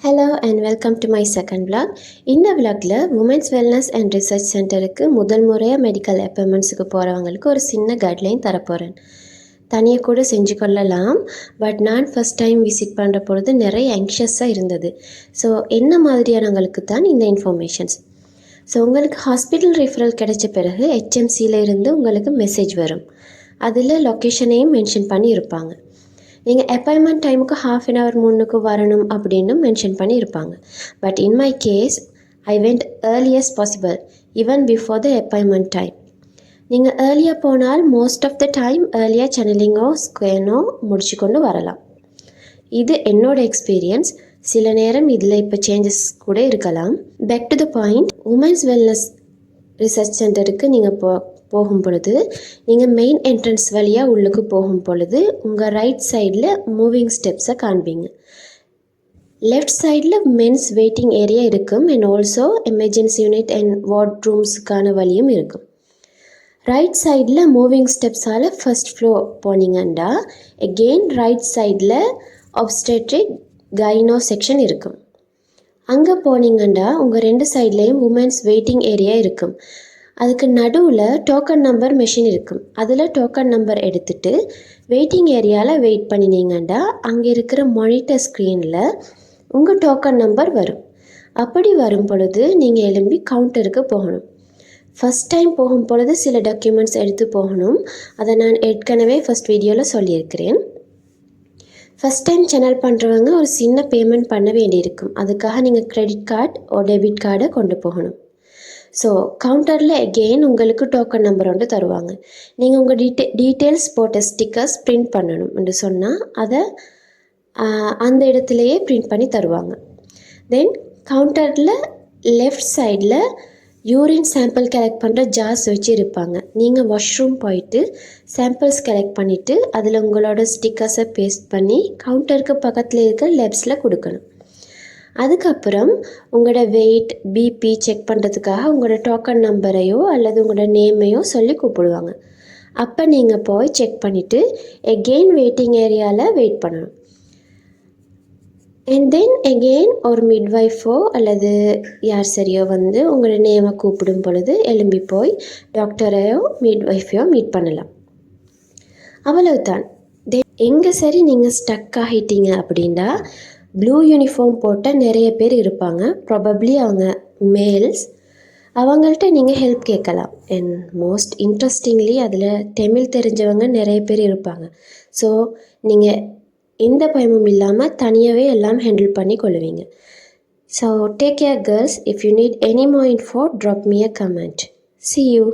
Hello and welcome to my second vlog. இந்த vlogல women's wellness and research சென்டருக்கு முதல் முறையாக மெடிக்கல் அப்பாயின்மெண்ட்ஸுக்கு போகிறவங்களுக்கு ஒரு சின்ன கைட்லைன் தரப்போகிறேன். தனியாக கூட செஞ்சு கொள்ளலாம், பட் நான் ஃபஸ்ட் டைம் விசிட் பண்ணுற பொழுது நிறைய ஆங்ஷியஸாக இருந்தது. ஸோ என்ன மாதிரியானவங்களுக்கு தான் இந்த இன்ஃபர்மேஷன்ஸ். ஸோ உங்களுக்கு ஹாஸ்பிட்டல் ரெஃபரல் கிடைச்ச பிறகு HMCயில் இருந்து உங்களுக்கு மெசேஜ் வரும். அதில் லொக்கேஷனையும் மென்ஷன் பண்ணி இருப்பாங்க. நீங்கள் அப்பாயின்மெண்ட் டைமுக்கு ½ முன்னுக்கு வரணும் அப்படின்னு மென்ஷன் பண்ணியிருப்பாங்க. But in my case I went earliest possible, even before the appointment time. நீங்கள் ஏர்லியாக போனால் மோஸ்ட் ஆஃப் த டைம் ஏர்லியாக சேனலிங்கோ ஸ்கேனோ முடிச்சு கொண்டு வரலாம். இது என்னோட எக்ஸ்பீரியன்ஸ். சில நேரம் இதில் இப்போ சேஞ்சஸ் கூட இருக்கலாம். Back to the point, women's wellness research சென்டருக்கு நீங்கள் போகும் பொழுது நீங்கள் மெயின் என்ட்ரன்ஸ் வழியாக உள்ளுக்கு போகும் பொழுது உங்கள் ரைட் சைடில் மூவிங் ஸ்டெப்ஸை காண்பீங்க. லெஃப்ட் சைடில் மென்ஸ் வெயிட்டிங் ஏரியா இருக்கும் and also emergency unit and ward ரூம்ஸுக்கான வழியும் இருக்கும். ரைட் சைடில் மூவிங் ஸ்டெப்ஸால் ஃபர்ஸ்ட் ஃப்ளோர் போனீங்கன்னா எகெயின் ரைட் சைடில் ஆப்ஸ்டெட்ரிக் கைனோ செக்ஷன் இருக்கும். அங்கே போனீங்கன்னா உங்கள் 2 சைட்லேயும் உமன்ஸ் வெயிட்டிங் ஏரியா இருக்கும். அதுக்கு நடுவில் டோக்கன் நம்பர் மெஷின் இருக்கும். அதில் டோக்கன் நம்பர் எடுத்துகிட்டு வெயிட்டிங் ஏரியாவில் வெயிட் பண்ணினீங்கன்னா அங்கே இருக்கிற மானிட்டர் ஸ்க்ரீனில் உங்கள் டோக்கன் நம்பர் வரும். அப்படி வரும் பொழுது நீங்கள் எழும்பி கவுண்டருக்கு போகணும். ஃபஸ்ட் டைம் போகும் பொழுது சில டாக்குமெண்ட்ஸ் எடுத்து போகணும். அதை நான் ஏற்கனவே ஃபஸ்ட் வீடியோவில் சொல்லியிருக்கிறேன். ஃபஸ்ட் டைம் சேனல் பண்ணுறவங்க ஒரு சின்ன பேமெண்ட் பண்ண வேண்டியிருக்கும். அதுக்காக நீங்கள் கிரெடிட் கார்டு ஓ டெபிட் கார்டை கொண்டு போகணும். ஸோ கவுண்டரில் எகெயின் உங்களுக்கு டோக்கன் நம்பர் ஒன்று தருவாங்க. நீங்கள் உங்கள் டீட்டெயில்ஸ் போட்ட ஸ்டிக்கர்ஸ் பிரிண்ட் பண்ணணும் என்று சொன்னால் அதை அந்த இடத்துலையே பிரிண்ட் பண்ணி தருவாங்க. தென் கவுண்டரில் லெஃப்ட் சைடில் யூரின் சாம்பிள் கலெக்ட் பண்ணுற ஜார்ஸ் வச்சு இருப்பாங்க. நீங்கள் வாஷ்ரூம் போயிட்டு சாம்பிள்ஸ் கலெக்ட் பண்ணிவிட்டு அதில் உங்களோட ஸ்டிக்கர்ஸை பேஸ்ட் பண்ணி கவுண்டருக்கு பக்கத்தில் இருக்க லேப்ஸில் கொடுக்கணும். அதுக்கப்புறம் உங்களோட வெயிட் பிபி செக் பண்ணுறதுக்காக உங்களோட டோக்கன் நம்பரையோ அல்லது உங்களோட நேமையோ சொல்லி கூப்பிடுவாங்க. அப்போ நீங்கள் போய் செக் பண்ணிவிட்டு எகெயின் வெயிட்டிங் ஏரியாவில் வெயிட் பண்ணணும். அண்ட் தென் எகெயின் ஒரு மிட்வைஃபோ அல்லது யார் சரியோ வந்து உங்களோட நேமை கூப்பிடும் பொழுது எழும்பி போய் டாக்டரையோ மிட்வைஃபையோ மீட் பண்ணலாம். அவ்வளவுதான். தென் எங்கே சரி நீங்கள் ஸ்டக் ஆகிட்டீங்க அப்படின்னா ப்ளூ யூனிஃபார்ம் போட்ட நிறைய பேர் இருப்பாங்க. ப்ராபப்ளி அவங்க மேல்ஸ். அவங்கள்ட்ட நீங்கள் ஹெல்ப் கேட்கலாம். அண்ட் மோஸ்ட் இன்ட்ரெஸ்டிங்லி அதில் தமிழ் தெரிஞ்சவங்க நிறைய பேர் இருப்பாங்க. ஸோ நீங்கள் எந்த பயமும் இல்லாமல் தனியாகவே எல்லாம் ஹேண்டில் பண்ணி கொள்ளுவீங்க. So take care girls. If you need any more info drop me a comment. See you.